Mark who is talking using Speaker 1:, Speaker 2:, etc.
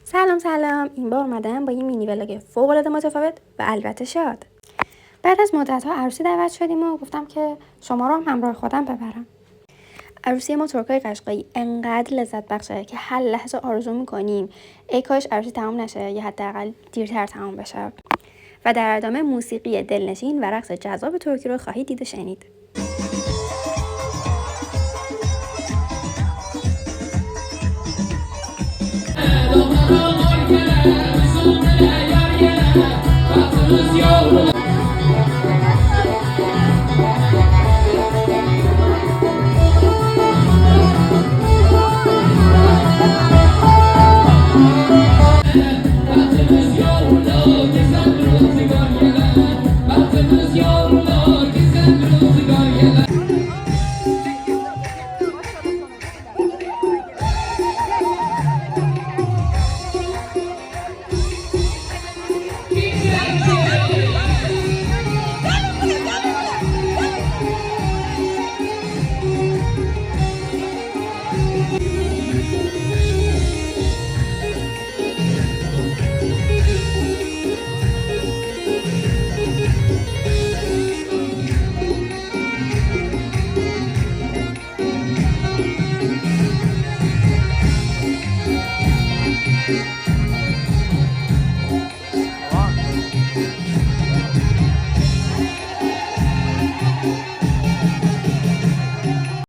Speaker 1: سلام سلام، این بار اومدم با یه مینی ولاگ فوق‌العاده متفاوت و البته شاد. بعد از مدت‌ها عروسی دعوت شدیم و گفتم که شما رو هم همراه خودم ببرم. عروسی ما ترکای قشقایی انقدر لذت بخشه که هر لحظه آرزو می‌کنیم ای کاش عروسی تمام نشه یا حداقل دیرتر تمام بشه. و در ادامه موسیقی دلنشین و رقص جذاب ترکی رو خواهید دید و شنید.